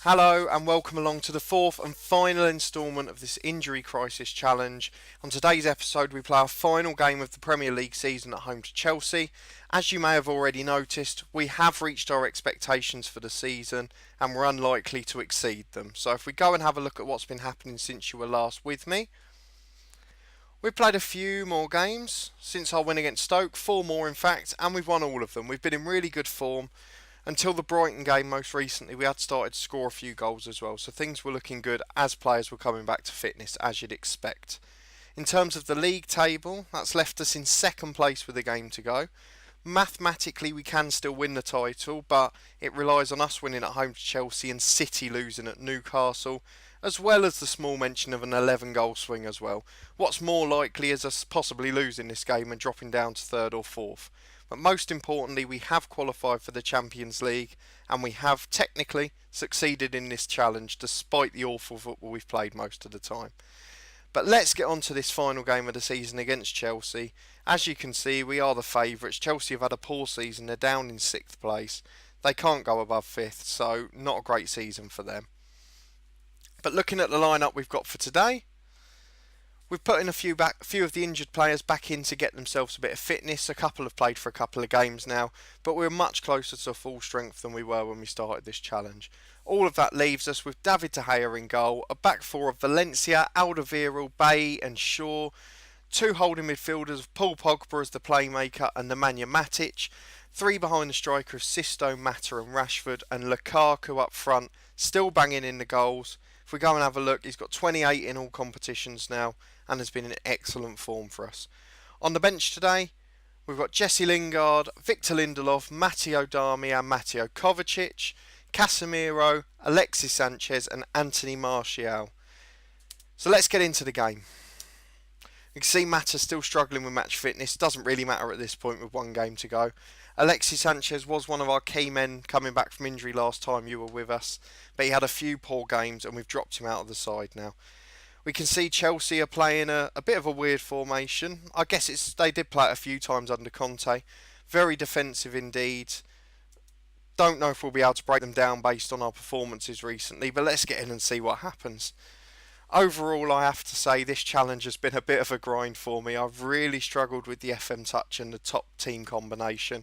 Hello and welcome along to the fourth and final instalment of this injury crisis challenge. On today's episode we play our final game of the Premier League season at home to Chelsea. As you may have already noticed, we have reached our expectations for the season and we're unlikely to exceed them. So if we go and have a look at what's been happening since you were last with me. We've played a few more games since our win against Stoke, 4 more in fact, and we've won all of them. We've been in really good form. Until the Brighton game most recently, we had started to score a few goals as well, so things were looking good as players were coming back to fitness, as you'd expect. In terms of the league table, that's left us in second place with a game to go. Mathematically, we can still win the title, but it relies on us winning at home to Chelsea and City losing at Newcastle, as well as the small mention of an 11-goal swing as well. What's more likely is us possibly losing this game and dropping down to third or fourth. But most importantly, we have qualified for the Champions League and we have technically succeeded in this challenge despite the awful football we've played most of the time. But let's get on to this final game of the season against Chelsea. As you can see, we are the favourites. Chelsea have had a poor season. They're down in 6th place. They can't go above 5th, so not a great season for them. But looking at the lineup we've got for today, we've put in a few of the injured players back in to get themselves a bit of fitness. A couple have played for a couple of games now, but we're much closer to full strength than we were when we started this challenge. All of that leaves us with David De Gea in goal, a back four of Valencia, Alderweireld, Bay and Shaw, 2 holding midfielders of Paul Pogba as the playmaker and Nemanja Matic, 3 behind the striker of Sisto, Mata and Rashford, and Lukaku up front, still banging in the goals. If we go and have a look, he's got 28 in all competitions now and has been in excellent form for us. On the bench today, we've got Jesse Lingard, Victor Lindelof, Matteo Darmian and Mateo Kovacic, Casemiro, Alexis Sanchez and Anthony Martial. So let's get into the game. You can see Mata still struggling with match fitness. Doesn't really matter at this point with 1 game to go. Alexis Sanchez was one of our key men coming back from injury last time you were with us, but he had a few poor games and we've dropped him out of the side now. We can see Chelsea are playing a bit of a weird formation. I guess they did play it a few times under Conte. Very defensive indeed. Don't know if we'll be able to break them down based on our performances recently, but let's get in and see what happens. Overall, I have to say this challenge has been a bit of a grind for me. I've really struggled with the FM touch and the top team combination.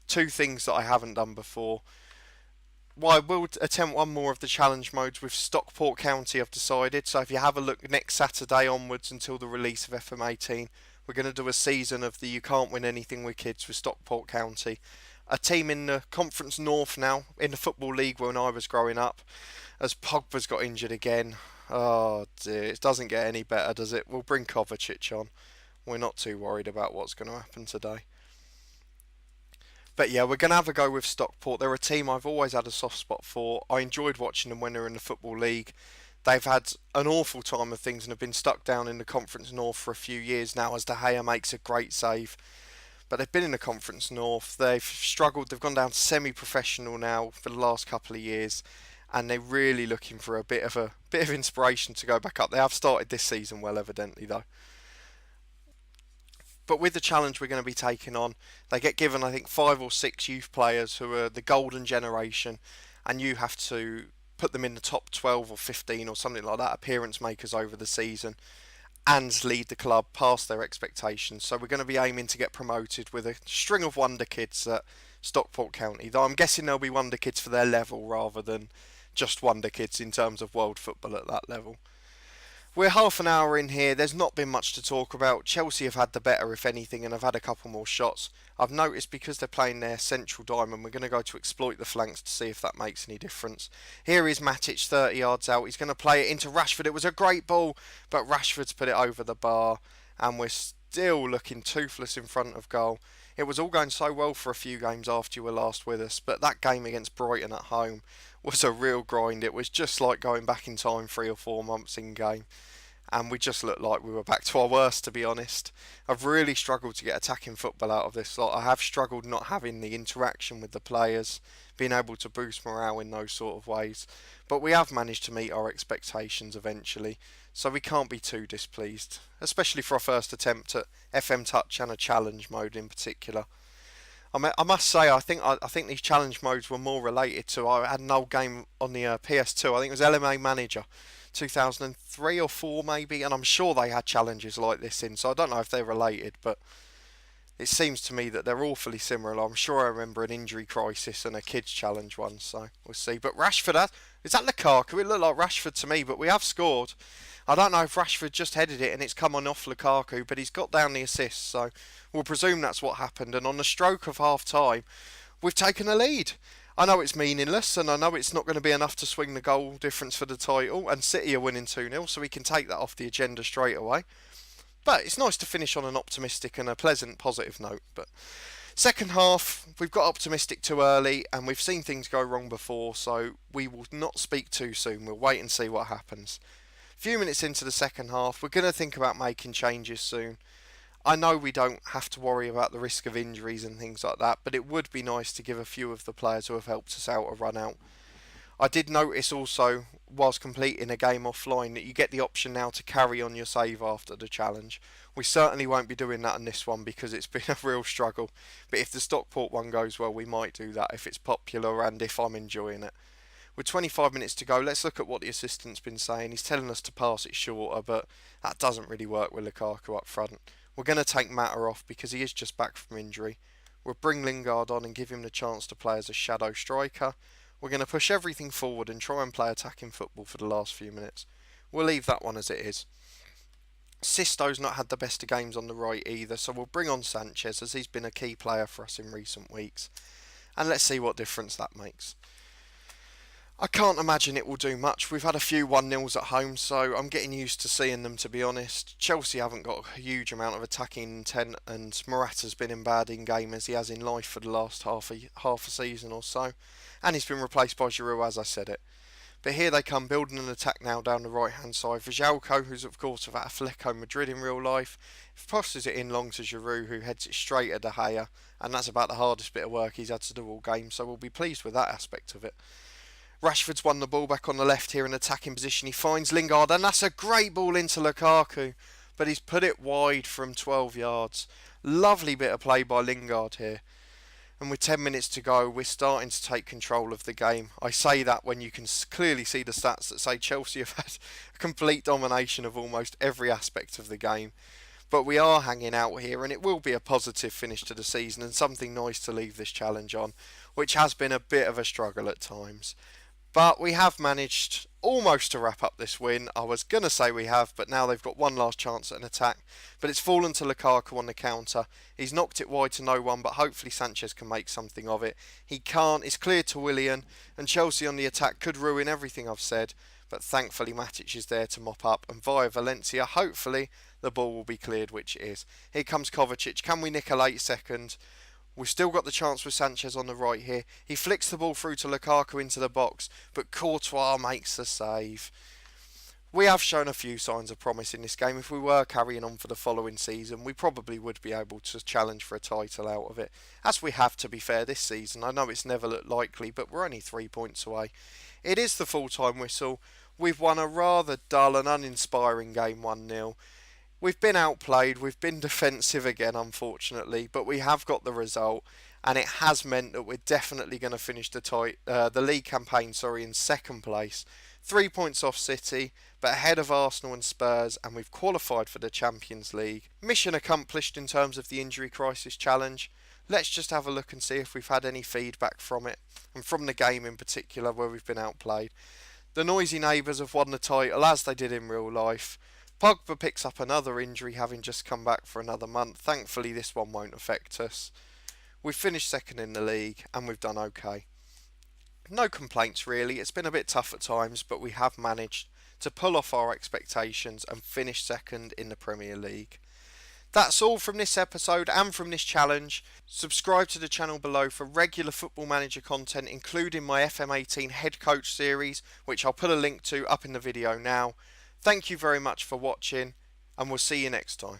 2 things that I haven't done before. Well, I will attempt one more of the challenge modes with Stockport County, I've decided. So if you have a look next Saturday onwards until the release of FM18, we're going to do a season of the You Can't Win Anything with Kids with Stockport County. A team in the Conference North now, in the Football League when I was growing up, as Pogba's got injured again. Oh dear, it doesn't get any better, does it? We'll bring Kovacic on. We're not too worried about what's going to happen today. But yeah, we're going to have a go with Stockport. They're a team I've always had a soft spot for. I enjoyed watching them when they were in the Football League. They've had an awful time of things and have been stuck down in the Conference North for a few years now as De Gea makes a great save. But they've been in the Conference North. They've struggled. They've gone down to semi-professional now for the last couple of years. And they're really looking for a bit of inspiration to go back up. They have started this season well, evidently, though. But with the challenge we're going to be taking on, they get given, I think, 5 or 6 youth players who are the golden generation, and you have to put them in the top 12 or 15 or something like that, appearance makers over the season, and lead the club past their expectations. So we're going to be aiming to get promoted with a string of wonder kids at Stockport County, though I'm guessing they'll be wonder kids for their level rather than just wonder kids in terms of world football at that level. We're half an hour in here. There's not been much to talk about. Chelsea have had the better, if anything, and have had a couple more shots. I've noticed because they're playing their central diamond, we're going to go to exploit the flanks to see if that makes any difference. Here is Matic, 30 yards out. He's going to play it into Rashford. It was a great ball, but Rashford's put it over the bar, and we're still looking toothless in front of goal. It was all going so well for a few games after you were last with us, but that game against Brighton at home was a real grind. It was just like going back in time 3 or 4 months in game, and we just looked like we were back to our worst, to be honest. I've really struggled to get attacking football out of this lot. I have struggled not having the interaction with the players, being able to boost morale in those sort of ways, but we have managed to meet our expectations eventually, so we can't be too displeased, especially for our first attempt at FM Touch and a challenge mode in particular. I must say, I think these challenge modes were more related to. I had an old game on the PS2. I think it was LMA Manager, 2003 or 4 maybe, and I'm sure they had challenges like this in. So I don't know if they're related, but it seems to me that they're awfully similar. I'm sure I remember an injury crisis and a kids challenge one, so we'll see. But Rashford, is that Lukaku? It looked like Rashford to me, but we have scored. I don't know if Rashford just headed it and it's come on off Lukaku, but he's got down the assist, so we'll presume that's what happened. And on the stroke of half time, we've taken a lead. I know it's meaningless, and I know it's not going to be enough to swing the goal difference for the title, and City are winning 2-0, so we can take that off the agenda straight away. But it's nice to finish on an optimistic and a pleasant, positive note. But second half, we've got optimistic too early, and we've seen things go wrong before, so we will not speak too soon. We'll wait and see what happens. A few minutes into the second half, we're going to think about making changes soon. I know we don't have to worry about the risk of injuries and things like that, but it would be nice to give a few of the players who have helped us out a run out. I did notice also, whilst completing a game offline, that you get the option now to carry on your save after the challenge. We certainly won't be doing that on this one because it's been a real struggle. But if the Stockport one goes well, we might do that if it's popular and if I'm enjoying it. With 25 minutes to go, let's look at what the assistant's been saying. He's telling us to pass it shorter, but that doesn't really work with Lukaku up front. We're going to take Mata off because he is just back from injury. We'll bring Lingard on and give him the chance to play as a shadow striker. We're going to push everything forward and try and play attacking football for the last few minutes. We'll leave that one as it is. Sisto's not had the best of games on the right either, so we'll bring on Sanchez as he's been a key player for us in recent weeks. And let's see what difference that makes. I can't imagine it will do much. We've had a few 1-0s at home, so I'm getting used to seeing them, to be honest. Chelsea haven't got a huge amount of attacking intent, and Morata's been in bad in-game as he has in life for the last half a season or so. And he's been replaced by Giroud, as I said it. But here they come, building an attack now down the right-hand side. Vajalko, who's of course of Atletico Madrid in real life, passes it in long to Giroud, who heads it straight at De Gea. And that's about the hardest bit of work he's had to do all game, so we'll be pleased with that aspect of it. Rashford's won the ball back on the left here in attacking position. He finds Lingard, and that's a great ball into Lukaku. But he's put it wide from 12 yards. Lovely bit of play by Lingard here. And with 10 minutes to go, we're starting to take control of the game. I say that when you can clearly see the stats that say Chelsea have had a complete domination of almost every aspect of the game. But we are hanging out here, and it will be a positive finish to the season and something nice to leave this challenge on, which has been a bit of a struggle at times. But we have managed almost to wrap up this win. I was going to say we have, but now they've got one last chance at an attack. But it's fallen to Lukaku on the counter. He's knocked it wide to no one, but hopefully Sanchez can make something of it. He can't. It's cleared to Willian, and Chelsea on the attack could ruin everything I've said. But thankfully Matic is there to mop up, and via Valencia, hopefully the ball will be cleared, which it is. Here comes Kovacic. Can we nick a late second? We've still got the chance with Sanchez on the right here. He flicks the ball through to Lukaku into the box, but Courtois makes the save. We have shown a few signs of promise in this game. If we were carrying on for the following season, we probably would be able to challenge for a title out of it. As we have, to be fair, this season. I know it's never looked likely, but we're only 3 points away. It is the full-time whistle. We've won a rather dull and uninspiring game 1-0. We've been outplayed, we've been defensive again unfortunately, but we have got the result, and it has meant that we're definitely going to finish the league campaign in second place. 3 points off City, but ahead of Arsenal and Spurs, and we've qualified for the Champions League. Mission accomplished in terms of the injury crisis challenge. Let's just have a look and see if we've had any feedback from it, and from the game in particular where we've been outplayed. The noisy neighbours have won the title as they did in real life. Pogba picks up another injury, having just come back for another month. Thankfully this one won't affect us. We've finished second in the league and we've done okay. No complaints really. It's been a bit tough at times, but we have managed to pull off our expectations and finish second in the Premier League. That's all from this episode and from this challenge. Subscribe to the channel below for regular Football Manager content, including my FM18 head coach series, which I'll put a link to up in the video now. Thank you very much for watching, and we'll see you next time.